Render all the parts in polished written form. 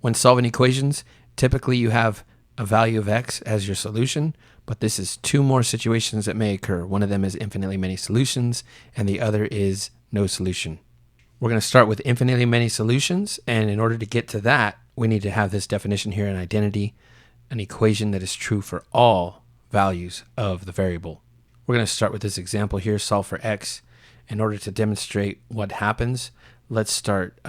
When solving equations, typically you have a value of x as your solution, but this is two more situations that may occur. One of them is infinitely many solutions, and the other is no solution. We're going to start with infinitely many solutions, and in order to get to that, we need to have this definition here, an identity, an equation that is true for all values of the variable. We're going to start with this example here, solve for x. In order to demonstrate what happens, let's start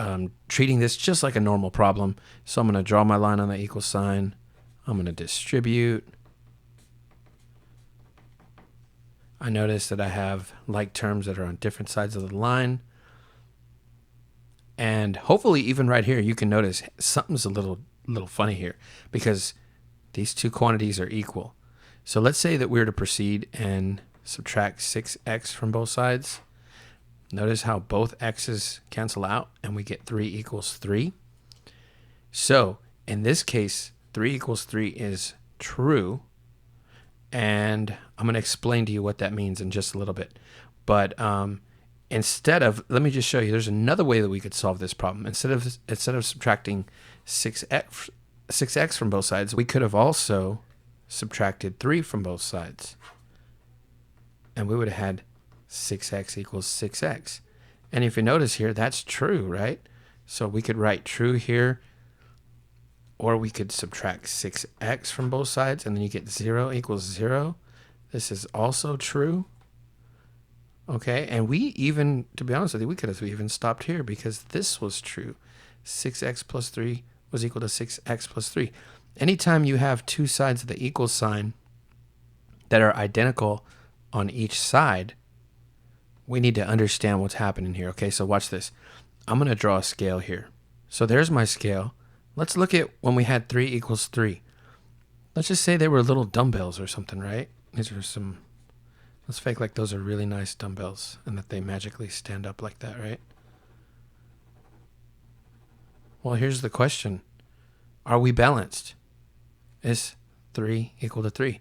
treating this just like a normal problem. So I'm going to draw my line on the equal sign. I'm going to distribute. I notice that I have like terms that are on different sides of the line. And hopefully even right here, you can notice something's a little funny here because these two quantities are equal. So let's say that we're to proceed and subtract 6x from both sides. Notice how both x's cancel out and we get 3 equals 3. So in this case, 3 equals 3 is true. And I'm going to explain to you what that means in just a little bit. But instead of, let me just show you, there's another way that we could solve this problem. Instead of subtracting 6x from both sides, we could have also subtracted 3 from both sides. And we would have had 6x equals 6x. And if you notice here, that's true, right? So we could write true here, or we could subtract 6x from both sides, and then you get 0 equals 0. This is also true. Okay, and we even, to be honest with you, we could have even stopped here because this was true. 6x plus 3 was equal to 6x plus 3. Anytime you have two sides of the equal sign that are identical on each side, we need to understand what's happening here. Okay, so watch this. I'm going to draw a scale here. So there's my scale. Let's look at when we had 3 equals 3. Let's just say they were little dumbbells or something, right? These are some, let's fake like those are really nice dumbbells and that they magically stand up like that, right? Well, here's the question. Are we balanced? Is 3 equal to 3?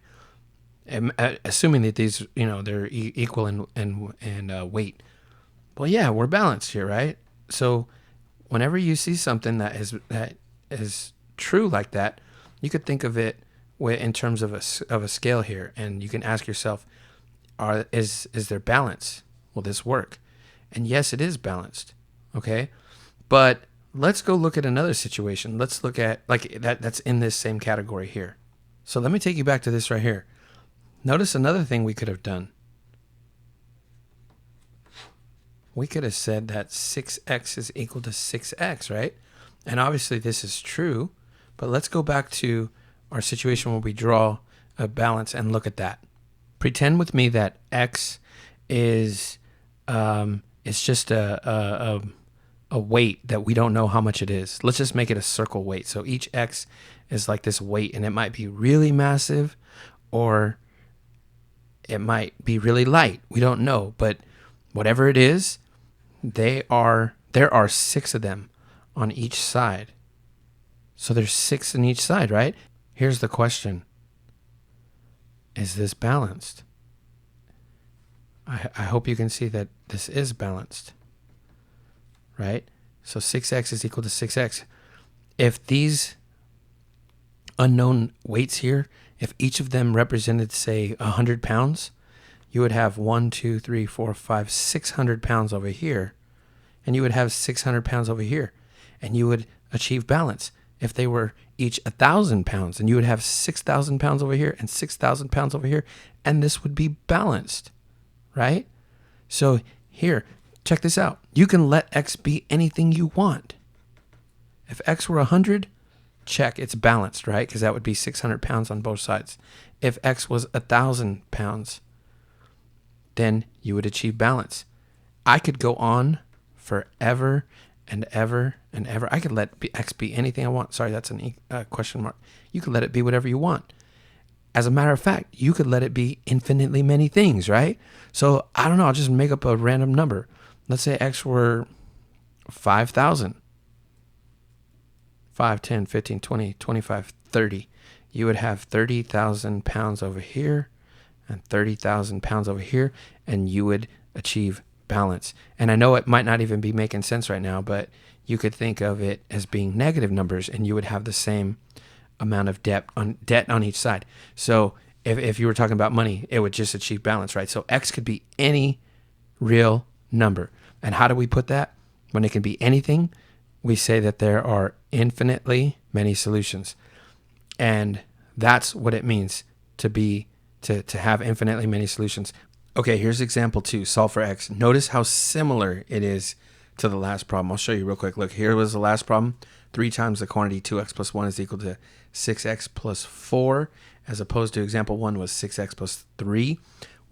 Assuming that these, they're equal in weight. Well, yeah, we're balanced here, right? So whenever you see something that is true like that, you could think of it in terms of a scale here, and you can ask yourself, is there balance? Will this work? And yes, it is balanced. Okay, but let's go look at another situation. Let's look at like that's in this same category here. So let me take you back to this right here. Notice another thing we could have done. We could have said that 6x is equal to 6x, right? And obviously this is true, but let's go back to our situation where we draw a balance and look at that. Pretend with me that x is just a weight that we don't know how much it is. Let's just make it a circle weight. So each x is like this weight, and it might be really massive or it might be really light. We don't know, but whatever it is, there are 6 of them on each side. So there's 6 on each side, right? Here's the question. Is this balanced? I hope you can see that this is balanced, right? So 6x is equal to 6x. If these unknown weights here, if each of them represented, say, 100 pounds, you would have 1, 2, 3, 4, 5, 600 pounds over here, and you would have 600 pounds over here, and you would achieve balance. If they were each 1,000 pounds, and you would have 6,000 pounds over here and 6,000 pounds over here, and this would be balanced, right? So here, check this out. You can let x be anything you want. If x were 100, check, it's balanced, right? Because that would be 600 pounds on both sides. If x was 1,000 pounds, then you would achieve balance. I could go on forever and ever and ever. I could let x be anything I want. Sorry, that's a question mark. You could let it be whatever you want. As a matter of fact, you could let it be infinitely many things, right? So I don't know. I'll just make up a random number. Let's say x were 5,000. 5, 10, 15, 20, 25, 30. You would have 30,000 pounds over here and 30,000 pounds over here, and you would achieve balance. And I know it might not even be making sense right now, but you could think of it as being negative numbers, and you would have the same amount of debt on each side. So if you were talking about money, it would just achieve balance, right? So x could be any real number. And how do we put that? When it can be anything, we say that there are infinitely many solutions. And that's what it means to have infinitely many solutions. Okay, here's example 2, solve for x. Notice how similar it is to the last problem. I'll show you real quick. Look, here was the last problem. 3 times the quantity 2x plus 1 is equal to 6x plus 4, as opposed to example 1 was 6x plus 3.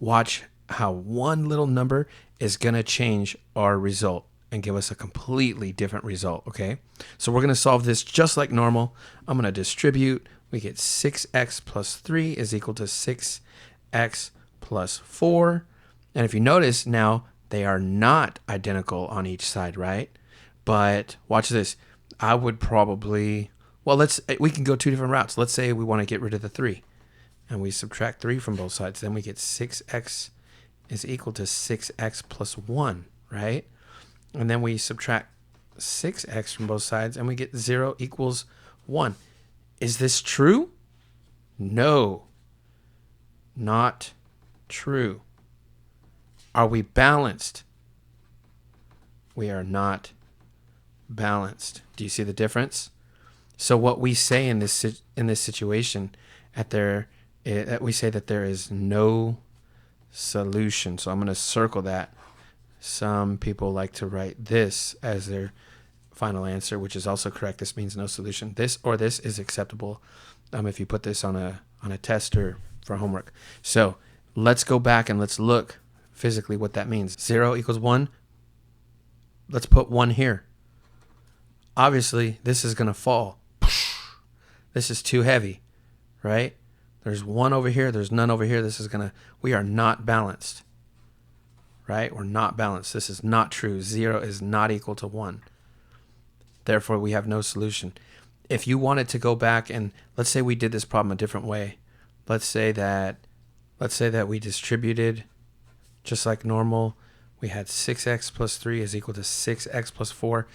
Watch how one little number is going to change our result and give us a completely different result, okay? So we're going to solve this just like normal. I'm going to distribute. We get 6x plus 3 is equal to 6x plus 4. And if you notice now, they are not identical on each side, right? But watch this. I would probably, we can go 2 different routes. Let's say we want to get rid of the 3 and we subtract 3 from both sides. Then we get 6x is equal to 6x plus 1, right? And then we subtract 6x from both sides and we get 0 equals 1. Is this true? No, not true. Are we balanced? We are not balanced. Do you see the difference? So what we say in this situation we say that there is no solution. So I'm going to circle that. Some people like to write this as their final answer, which is also correct. This means no solution. This or this is acceptable if you put this on a test or for homework. So let's go back and let's look physically what that means. 0 equals 1. Let's put 1 here. Obviously, this is going to fall. This is too heavy, right? There's 1 over here. There's none over here. We are not balanced, right? We're not balanced. This is not true. 0 is not equal to 1. Therefore, we have no solution. If you wanted to go back and let's say we did this problem a different way. Let's say that we distributed just like normal. We had 6x plus 3 is equal to 6x plus 4.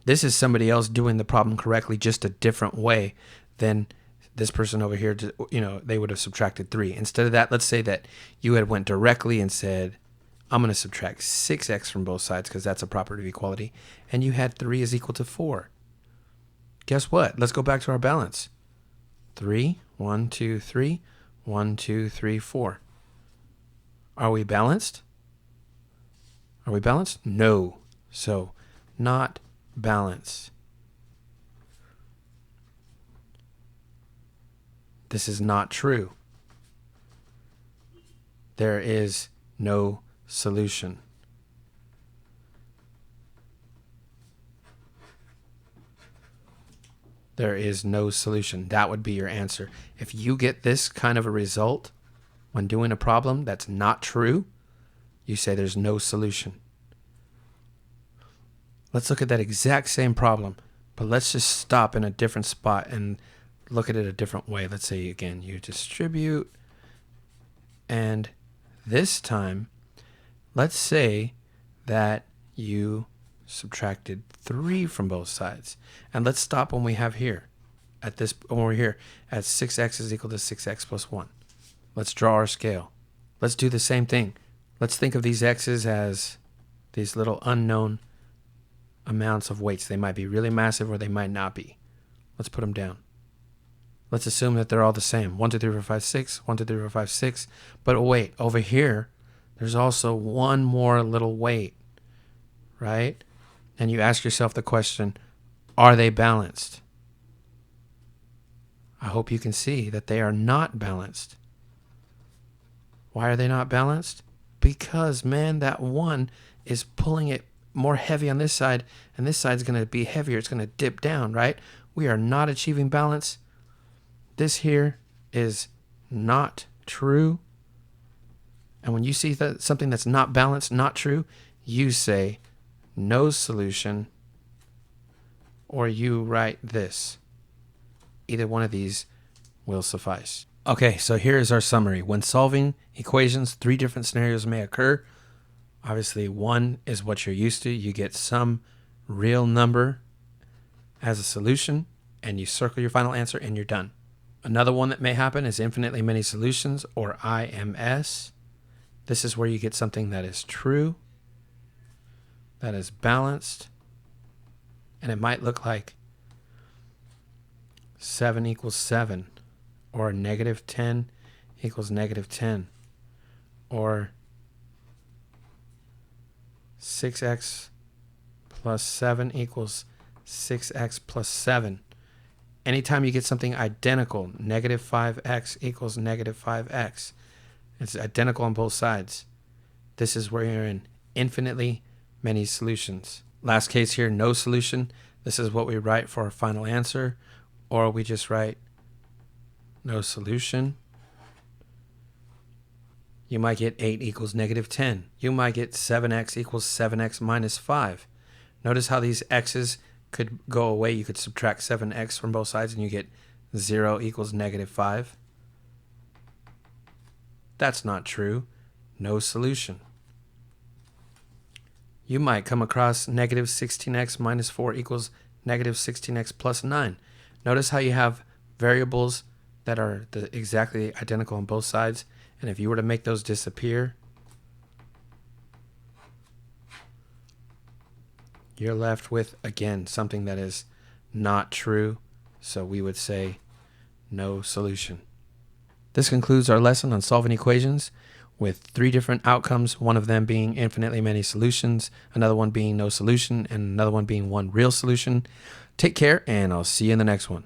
This is somebody else doing the problem correctly, just a different way than this person over here. They would have subtracted 3. Instead of that, let's say that you had went directly and said, I'm going to subtract 6x from both sides because that's a property of equality. And you had 3 is equal to 4. Guess what? Let's go back to our balance. 3, 1, 2, 3, 1, 2, 3, 4. Are we balanced? Are we balanced? No. So, not balanced. This is not true. There is no solution. There is no solution. That would be your answer. If you get this kind of a result when doing a problem that's not true, you say there's no solution. Let's look at that exact same problem, but let's just stop in a different spot and look at it a different way. Let's say, again, you distribute, and this time, let's say that you subtracted 3 from both sides. And let's stop when we have here, when we're here at 6x is equal to 6x plus 1. Let's draw our scale. Let's do the same thing. Let's think of these x's as these little unknown amounts of weights. They might be really massive or they might not be. Let's put them down. Let's assume that they're all the same. 1, 2, 3, 4, 5, 6. 1, 2, 3, 4, 5, 6. But wait, over here, there's also one more little weight, right? And you ask yourself the question, are they balanced? I hope you can see that they are not balanced. Why are they not balanced? Because, man, that 1 is pulling it more heavy on this side, and this side's going to be heavier. It's going to dip down, right? We are not achieving balance. This here is not true. And when you see that something that's not balanced, not true, you say no solution, or you write this. Either one of these will suffice. Okay, so here is our summary. When solving equations, 3 different scenarios may occur. Obviously, 1 is what you're used to. You get some real number as a solution, and you circle your final answer and you're done. Another one that may happen is infinitely many solutions, or IMS. This is where you get something that is true, that is balanced, and it might look like 7 equals 7, or negative 10 equals negative 10, or 6x plus 7 equals 6x plus 7. Anytime you get something identical, negative 5x equals negative 5x. It's identical on both sides. This is where you're in infinitely many solutions. Last case here, no solution. This is what we write for our final answer, or we just write no solution. You might get 8 equals negative 10. You might get 7x equals 7x minus 5. Notice how these x's could go away. You could subtract 7x from both sides and you get 0 equals negative 5. That's not true. No solution. You might come across negative 16x minus 4 equals negative 16x plus 9. Notice how you have variables that are exactly identical on both sides, and if you were to make those disappear, you're left with, again, something that is not true, so we would say no solution. This concludes our lesson on solving equations with 3 different outcomes, one of them being infinitely many solutions, another one being no solution, and another one being one real solution. Take care, and I'll see you in the next one.